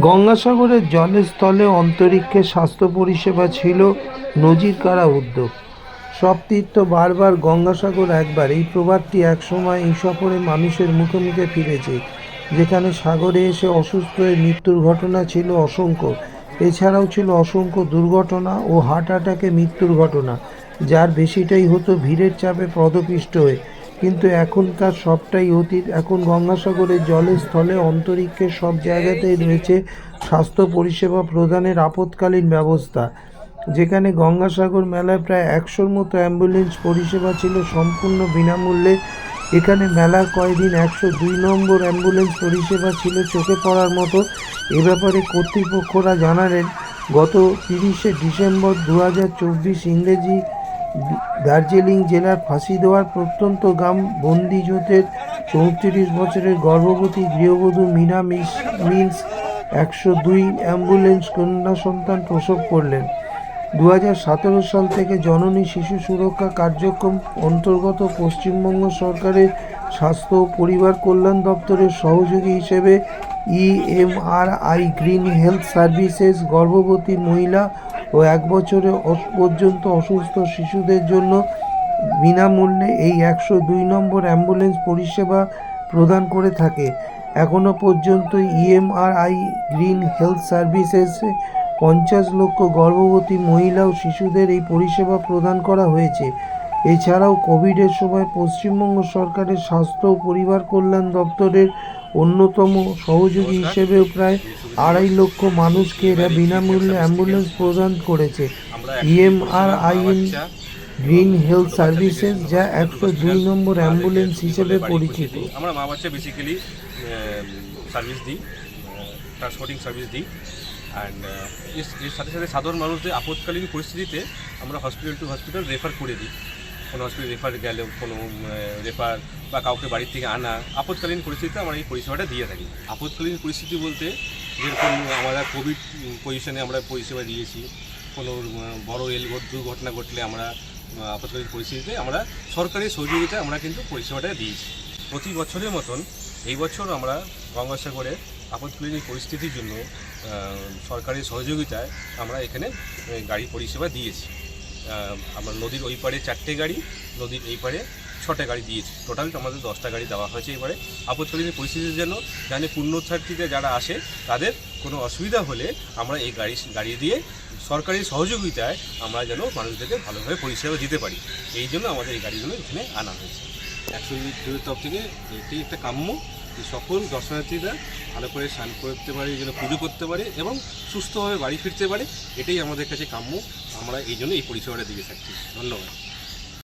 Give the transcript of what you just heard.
গঙ্গাসাগরের জলের স্থলে অন্তরিক্ষে স্বাস্থ্য পরিষেবা ছিল নজিরকাড়া উদ্যোগ। সব তীর্থ বারবার, গঙ্গাসাগর একবার, এই প্রবাদটি একসময় এই সফরে মানুষের মুখে মুখে ফিরেছে। যেখানে সাগরে এসে অসুস্থ হয়ে মৃত্যুর ঘটনা ছিল অসংখ্য, এছাড়াও ছিল অসংখ্য দুর্ঘটনা ও হার্ট অ্যাটাকে মৃত্যুর ঘটনা, যার বেশিটাই হতো ভিড়ের চাপে পদপিষ্ট হয়ে। কিন্তু এখনকার সবটাই অতীত। এখন গঙ্গাসাগরের জলের স্থলে অন্তরিক্ষের সব জায়গাতেই রয়েছে স্বাস্থ্য পরিষেবা প্রদানের আপৎকালীন ব্যবস্থা। যেখানে গঙ্গাসাগর মেলায় প্রায় 100-র মতো অ্যাম্বুলেন্স পরিষেবা ছিল সম্পূর্ণ বিনামূল্যে। এখানে মেলার কয়দিন 102 নম্বর অ্যাম্বুলেন্স পরিষেবা ছিল চোখে পড়ার মতো। এ ব্যাপারে কর্তৃপক্ষরা জানালেন, গত 30শে ডিসেম্বর 2024 ইংরেজি দার্জিলিং জেলার ফাঁসিদেওয়ার প্রত্যন্ত গ্রাম বন্দিজোতের 34 বছরের গর্ভবতী গৃহবধূ মীনা মিন্স 102 অ্যাম্বুলেন্স কন্যা সন্তান প্রসব করলেন। 2017 সাল থেকে জননী শিশু সুরক্ষা কার্যক্রম অন্তর্গত পশ্চিমবঙ্গ সরকারের স্বাস্থ্য ও পরিবার কল্যাণ দপ্তরের সহযোগী হিসেবে EMRI গ্রিন হেলথ সার্ভিসেস গর্ভবতী মহিলা ও 1 বছরের পর্যন্ত অসুস্থ শিশুদের জন্য বিনামূল্যে এই 102 নম্বর অ্যাম্বুলেন্স পরিষেবা প্রদান করে থাকে। এখনও পর্যন্ত EMRI গ্রিন হেলথ সার্ভিসেসে 50 লক্ষ গর্ভবতী মহিলা ও শিশুদের এই পরিষেবা প্রদান করা হয়েছে। এছাড়াও কোভিডের সময় পশ্চিমবঙ্গ সরকারের স্বাস্থ্য ও পরিবার কল্যাণ দপ্তরের অন্যতম সহযোগী হিসেবেও প্রায় 2.5 লক্ষ মানুষকে এরা বিনামূল্যে অ্যাম্বুলেন্স প্রদান করেছে। EMRI গ্রিন হেলথ সার্ভিসেস, যা 102 নম্বর অ্যাম্বুলেন্স হিসেবে পরিচিত। আমরা মা বাচ্চা বেসিক্যালি সার্ভিস দিই, ট্রান্সপোর্টিং সার্ভিস দিই। অ্যান্ড এর সাথে সাথে সাধারণ মানুষদের আপৎকালীন পরিস্থিতিতে আমরা হসপিটাল টু হসপিটাল রেফার করে দিই। কোনো হসপিটাল রেফার গেলে, কোনো রেফার বা কাউকে বাড়ির থেকে আনা, আপৎকালীন পরিস্থিতিতে আমরা এই পরিষেবাটা দিয়ে থাকি। আপৎকালীন পরিস্থিতি বলতে যেরকম আমরা কোভিড পজিশনে আমরা পরিষেবা দিয়েছি। কোনো বড় দুর্ঘটনা ঘটলে আমরা আপৎকালীন পরিস্থিতিতে আমরা সরকারি সহযোগিতায় আমরা কিন্তু পরিষেবাটা দিয়েছি। প্রতি বছরের মতন এই বছর আমরা গঙ্গাসাগরে আপৎকালীন পরিস্থিতির জন্য সরকারি সহযোগিতায় আমরা এখানে গাড়ি পরিষেবা দিয়েছি। আমরা নদীর ওই পারে 4টে গাড়ি, নদীর এই পারে 6টা গাড়ি দিয়েছি। টোটাল আমাদের 10টা গাড়ি দেওয়া হয়েছে এবারে। আপৎকালীন পরিস্থিতির জন্য জানি পুণ্যযাত্রীতে যারা আসে তাদের কোনো অসুবিধা হলে আমরা এই গাড়ি দিয়ে সরকারি সহযোগিতায় আমরা যেন মানুষদেরকে ভালোভাবে পরিষেবা দিতে পারি, এই জন্য আমাদের এই গাড়িগুলো এখানে আনা হয়েছে। 102 তরফ থেকে এটি একটা কাম্য, সকল দর্শনার্থীরা ভালো করে স্নান করতে পারে, যেন পুজো করতে পারে এবং সুস্থভাবে বাড়ি ফিরতে পারে, এটাই আমাদের কাছে কাম্য। আমরা এই জন্য এই পরিষেবাটা দিয়ে থাকছি। ধন্যবাদ।